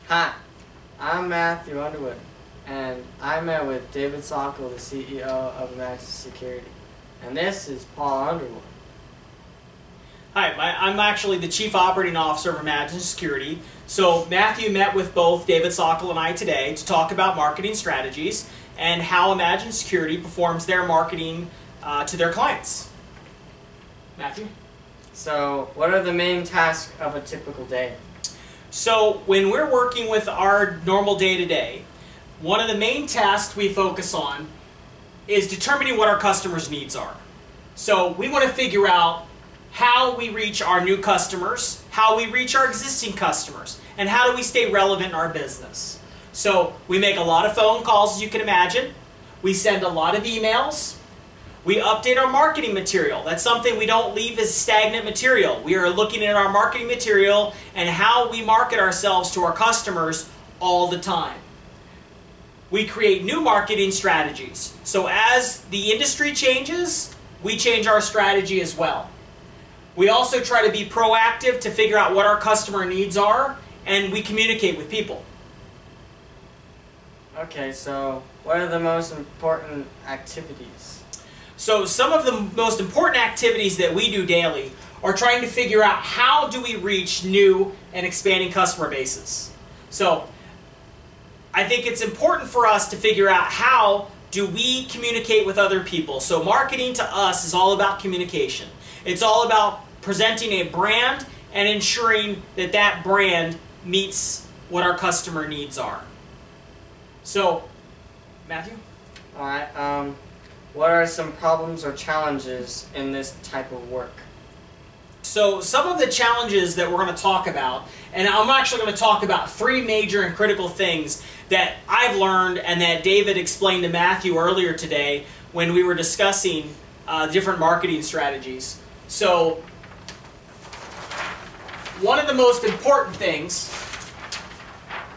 Hi, I'm Matthew Underwood, and I met with David Sokol, the CEO of Emagined Security. And this is Paul Underwood. Hi, I'm actually the Chief Operating Officer of Emagined Security. So Matthew met with both David Sokol and I today to talk about marketing strategies and how Emagined Security performs their marketing to their clients. Matthew? So, what are the main tasks of a typical day? So when we're working with our normal day-to-day, one of the main tasks we focus on is determining what our customers' needs are. So we want to figure out how we reach our new customers, how we reach our existing customers, and how do we stay relevant in our business. So we make a lot of phone calls, as you can imagine. We send a lot of emails. We update our marketing material. That's something we don't leave as stagnant material. We are looking at our marketing material and how we market ourselves to our customers all the time. We create new marketing strategies. So as the industry changes, we change our strategy as well. We also try to be proactive to figure out what our customer needs are, and we communicate with people. Okay, so what are the most important activities? So some of the most important activities that we do daily are trying to figure out how do we reach new and expanding customer bases. So I think it's important for us to figure out how do we communicate with other people. So marketing to us is all about communication. It's all about presenting a brand and ensuring that that brand meets what our customer needs are. So, Matthew? All right. What are some problems or challenges in this type of work? So some of the challenges that we're going to talk about, and I'm actually going to talk about three major and critical things that I've learned and that David explained to Matthew earlier today when we were discussing different marketing strategies. So one of the most important things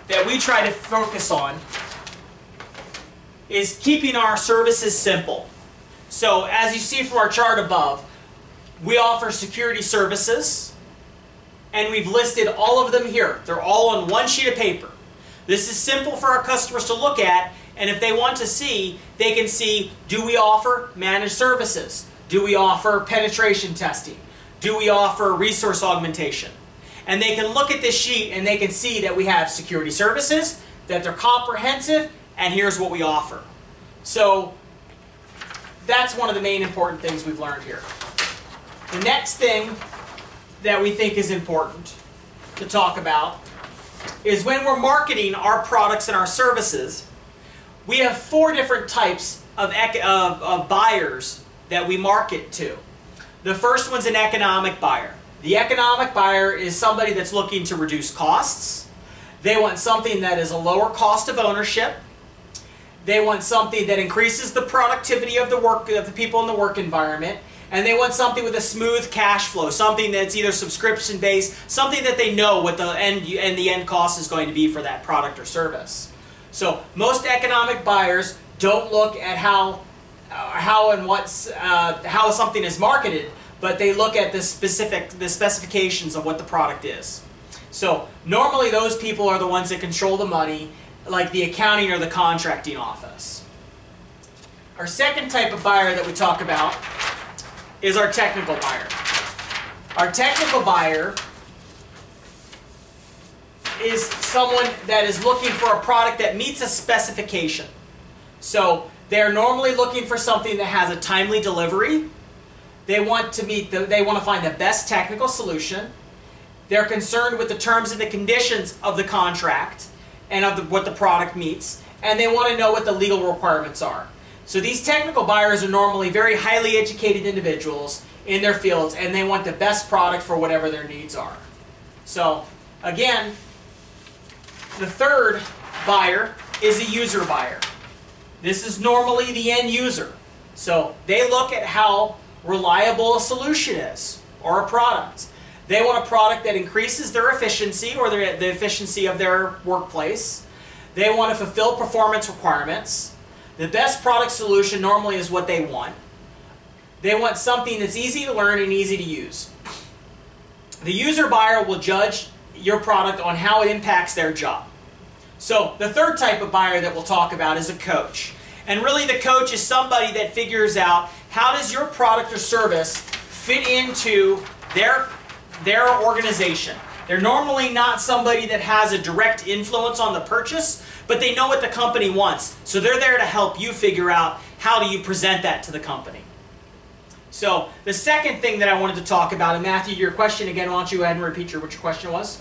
that we try to focus on is keeping our services simple. So as you see from our chart above, we offer security services, and we've listed all of them here. They're all on one sheet of paper. This is simple for our customers to look at, and if they want to see, they can see, do we offer managed services? Do we offer penetration testing? Do we offer resource augmentation? And they can look at this sheet and they can see that we have security services, that they're comprehensive, and here's what we offer. So that's one of the main important things we've learned here. The next thing that we think is important to talk about is when we're marketing our products and our services, we have four different types of buyers that we market to. The first one's an economic buyer. The economic buyer is somebody that's looking to reduce costs. They want something that is a lower cost of ownership. They want something that increases the productivity of the people in the work environment. And they want something with a smooth cash flow, something that's either subscription-based, something that they know what the end cost is going to be for that product or service. So most economic buyers don't look at how something is marketed, but they look at the specifications of what the product is. So normally those people are the ones that control the money, like the accounting or the contracting office. Our second type of buyer that we talk about is our technical buyer. Our technical buyer is someone that is looking for a product that meets a specification. So they're normally looking for something that has a timely delivery. They want to find the best technical solution. They're concerned with the terms and the conditions of the contract and of what the product meets, and they want to know what the legal requirements are. So these technical buyers are normally very highly educated individuals in their fields, and they want the best product for whatever their needs are. So again, the third buyer is a user buyer. This is normally the end user. So they look at how reliable a solution is, or a product. They want a product that increases their efficiency, or the efficiency of their workplace. They want to fulfill performance requirements. The best product solution normally is what they want. They want something that's easy to learn and easy to use. The user buyer will judge your product on how it impacts their job. So the third type of buyer that we'll talk about is a coach. And really the coach is somebody that figures out how does your product or service fit into their organization. They're normally not somebody that has a direct influence on the purchase, but they know what the company wants. So they're there to help you figure out how do you present that to the company. So the second thing that I wanted to talk about, and Matthew, your question again, why don't you go ahead and repeat what your question was?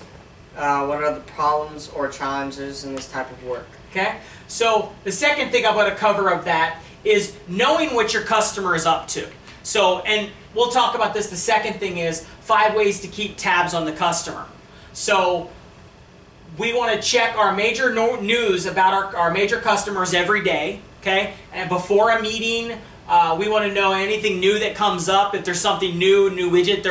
What are the problems or challenges in this type of work? Okay, so the second thing I'm going to cover of that is knowing what your customer is up to. So, and we'll talk about this, the second thing is 5 ways to keep tabs on the customer. So we want to check our major news about our major customers every day, okay? And before a meeting, we want to know anything new that comes up. If there's something new widget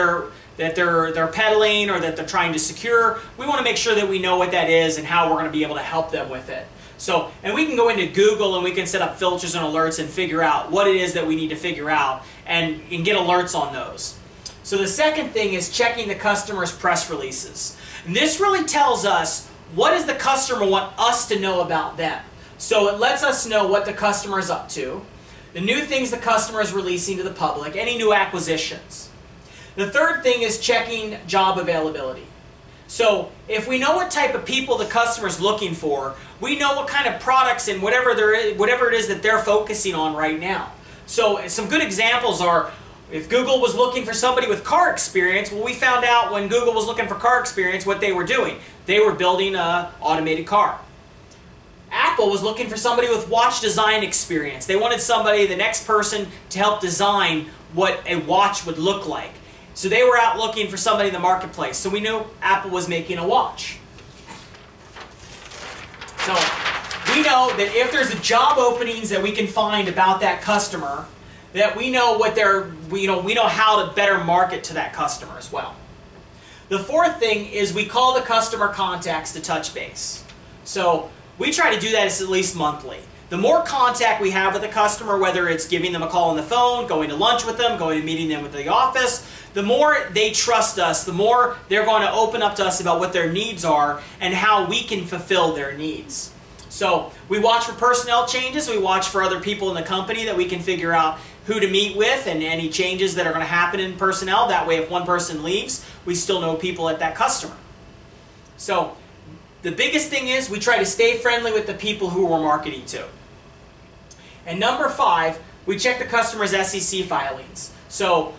that they're peddling or that they're trying to secure, we want to make sure that we know what that is and how we're going to be able to help them with it. So, and we can go into Google and we can set up filters and alerts and figure out what it is that we need to figure out and get alerts on those. So the second thing is checking the customer's press releases. And this really tells us what does the customer want us to know about them. So it lets us know what the customer is up to, the new things the customer is releasing to the public, any new acquisitions. The third thing is checking job availability. So if we know what type of people the customer is looking for, we know what kind of products and whatever it is that they're focusing on right now. So some good examples are, if Google was looking for somebody with car experience, well, we found out when Google was looking for car experience what they were doing. They were building an automated car. Apple was looking for somebody with watch design experience. They wanted somebody, the next person, to help design what a watch would look like. So they were out looking for somebody in the marketplace. So we knew Apple was making a watch. So we know that if there's a job openings that we can find about that customer, that we know what we know how to better market to that customer as well. The fourth thing is we call the customer contacts to touch base. So we try to do that at least monthly. The more contact we have with the customer, whether it's giving them a call on the phone, going to lunch with them, going to meeting them at the office, the more they trust us, the more they're going to open up to us about what their needs are and how we can fulfill their needs. So we watch for personnel changes, we watch for other people in the company that we can figure out who to meet with and any changes that are going to happen in personnel. That way if one person leaves, we still know people at that customer. So the biggest thing is we try to stay friendly with the people who we're marketing to. And number 5, we check the customer's SEC filings. So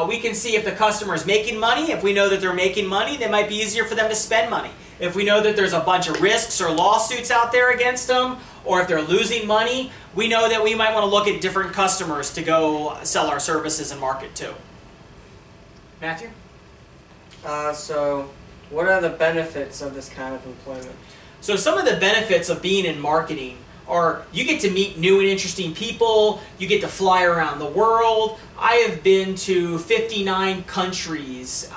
we can see if the customer is making money. If we know that they're making money, then it might be easier for them to spend money. If we know that there's a bunch of risks or lawsuits out there against them, or if they're losing money, we know that we might want to look at different customers to go sell our services and market to. Matthew? So what are the benefits of this kind of employment? So some of the benefits of being in marketing are you get to meet new and interesting people, you get to fly around the world. I have been to 59 countries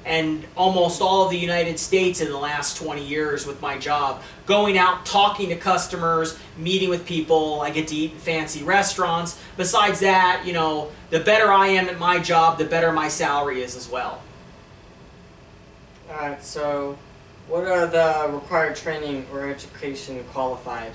and almost all of the United States in the last 20 years with my job. Going out, talking to customers, meeting with people, I get to eat in fancy restaurants. Besides that, you know, the better I am at my job, the better my salary is as well. Alright, so what are the required training or education qualified?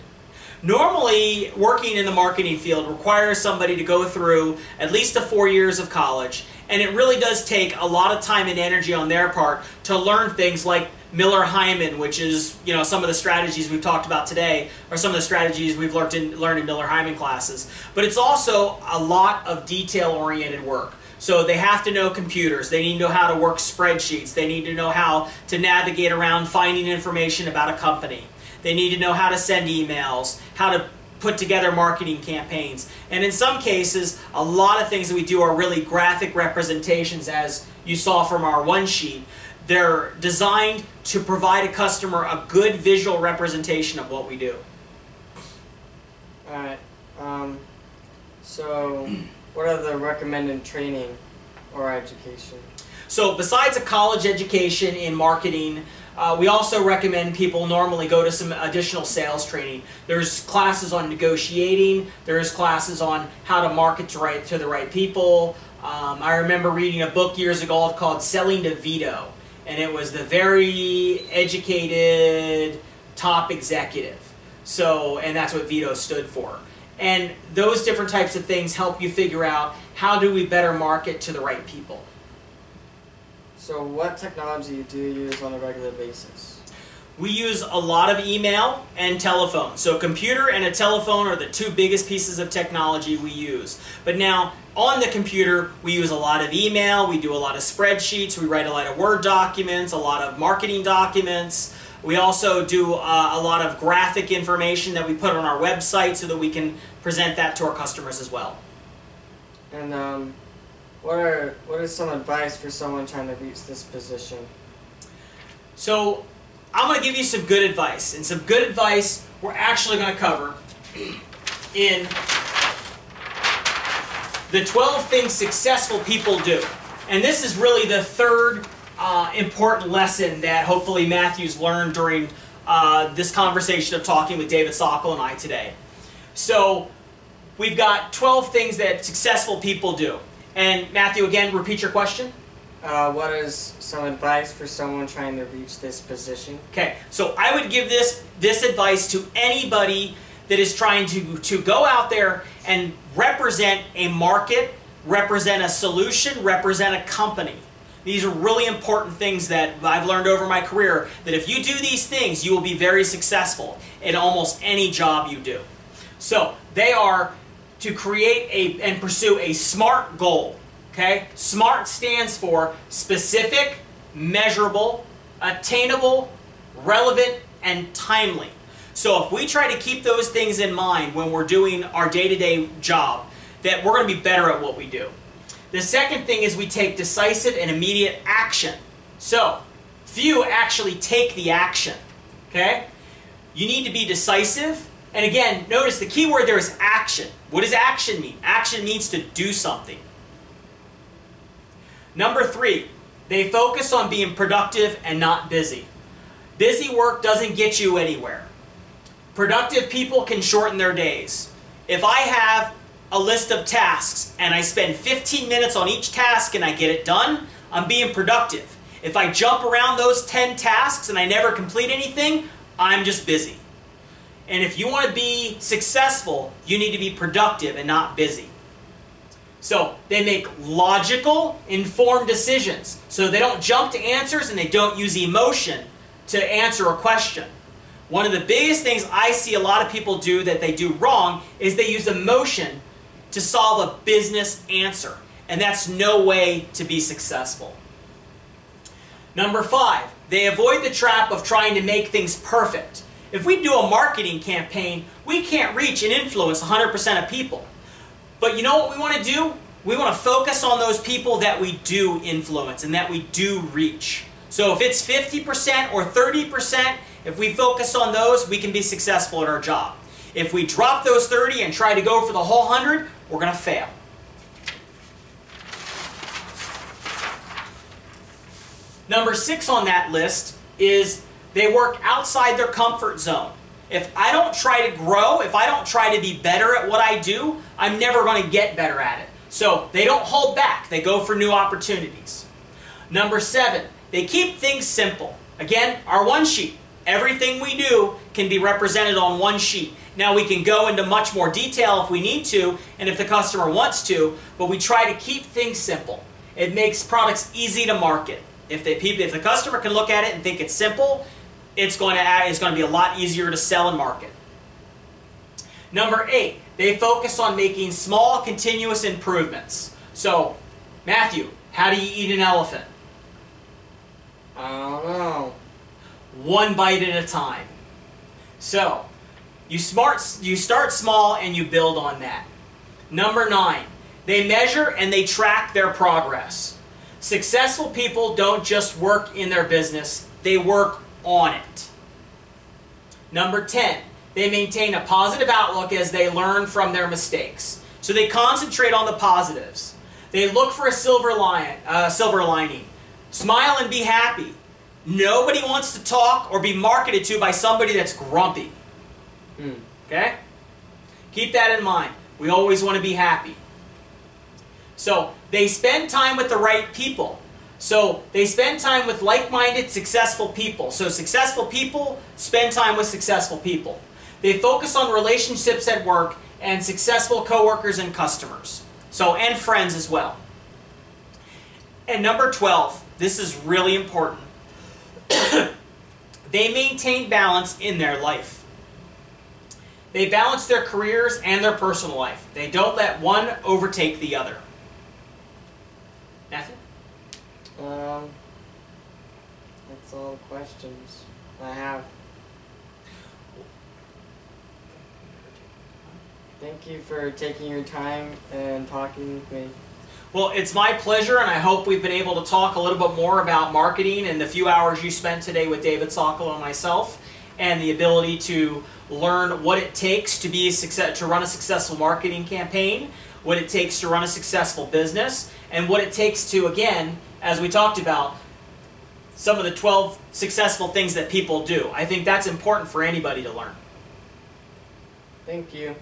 Normally, working in the marketing field requires somebody to go through at least 4 years of college, and it really does take a lot of time and energy on their part to learn things like Miller-Hyman, which is, you know, some of the strategies we've talked about today, or some of the strategies we've learned in Miller-Hyman classes. But it's also a lot of detail-oriented work. So they have to know computers, they need to know how to work spreadsheets, they need to know how to navigate around finding information about a company. They need to know how to send emails, how to put together marketing campaigns. And in some cases, a lot of things that we do are really graphic representations, as you saw from our one sheet. They're designed to provide a customer a good visual representation of what we do. Alright, so what are the recommended training or education? So besides a college education in marketing, we also recommend people normally go to some additional sales training. There's classes on negotiating, there's classes on how to market to the right people. I remember reading a book years ago called Selling to Veto, and it was the very educated top executive. So, and that's what VETO stood for. And those different types of things help you figure out how do we better market to the right people. So what technology do you use on a regular basis? We use a lot of email and telephone. So a computer and a telephone are the two biggest pieces of technology we use. But now, on the computer, we use a lot of email, we do a lot of spreadsheets, we write a lot of Word documents, a lot of marketing documents. We also do a lot of graphic information that we put on our website so that we can present that to our customers as well. And what is some advice for someone trying to reach this position? So I'm going to give you some good advice, and some good advice we're actually going to cover in the 12 things successful people do. And this is really the third important lesson that hopefully Matthew's learned during this conversation of talking with David Sokol and I today. So we've got 12 things that successful people do. And Matthew, again, repeat your question. What is some advice for someone trying to reach this position? Okay, so I would give this advice to anybody that is trying to go out there and represent a market, represent a solution, represent a company. These are really important things that I've learned over my career, that if you do these things, you will be very successful in almost any job you do. So they are to create and pursue a SMART goal. Okay? SMART stands for specific, measurable, attainable, relevant, and timely. So if we try to keep those things in mind when we're doing our day-to-day job, that we're going to be better at what we do. The second thing is we take decisive and immediate action. So few actually take the action. Okay? You need to be decisive. And again, notice the key word there is action. What does action mean? Action means to do something. Number 3, they focus on being productive and not busy. Busy work doesn't get you anywhere. Productive people can shorten their days. If I have a list of tasks and I spend 15 minutes on each task and I get it done, I'm being productive. If I jump around those 10 tasks and I never complete anything, I'm just busy. And if you want to be successful, you need to be productive and not busy. So they make logical, informed decisions. So they don't jump to answers and they don't use emotion to answer a question. One of the biggest things I see a lot of people do that they do wrong is they use emotion to solve a business answer. And that's no way to be successful. Number 5, they avoid the trap of trying to make things perfect. If we do a marketing campaign, we can't reach and influence 100% of people. But you know what we want to do? We want to focus on those people that we do influence and that we do reach. So if it's 50% or 30%, if we focus on those, we can be successful at our job. If we drop those 30 and try to go for the whole 100, we're going to fail. Number 6 on that list is they work outside their comfort zone. If I don't try to grow, if I don't try to be better at what I do, I'm never going to get better at it. So they don't hold back. They go for new opportunities. Number 7, they keep things simple. Again, our one sheet. Everything we do can be represented on one sheet. Now we can go into much more detail if we need to and if the customer wants to, but we try to keep things simple. It makes products easy to market. If the customer can look at it and think it's simple, it's going to be a lot easier to sell and market. Number 8, they focus on making small, continuous improvements. So, Matthew, how do you eat an elephant? I don't know. One bite at a time. So, you start small and you build on that. Number 9, they measure and they track their progress. Successful people don't just work in their business, they work on it. Number 10, they maintain a positive outlook as they learn from their mistakes. So they concentrate on the positives. They look for a silver lining. Smile and be happy. Nobody wants to talk or be marketed to by somebody that's grumpy. Okay? Keep that in mind. We always want to be happy. So they spend time with the right people. So they spend time with like-minded, successful people. So successful people spend time with successful people. They focus on relationships at work and successful coworkers and customers. So, and friends as well. And number 12, this is really important. They maintain balance in their life. They balance their careers and their personal life. They don't let one overtake the other. Matthew? That's all the questions I have. Thank you for taking your time and talking with me. Well, it's my pleasure, and I hope we've been able to talk a little bit more about marketing in the few hours you spent today with David Sokol and myself, and the ability to learn what it takes to run a successful marketing campaign, what it takes to run a successful business, and what it takes to, again, as we talked about, some of the 12 successful things that people do. I think that's important for anybody to learn. Thank you.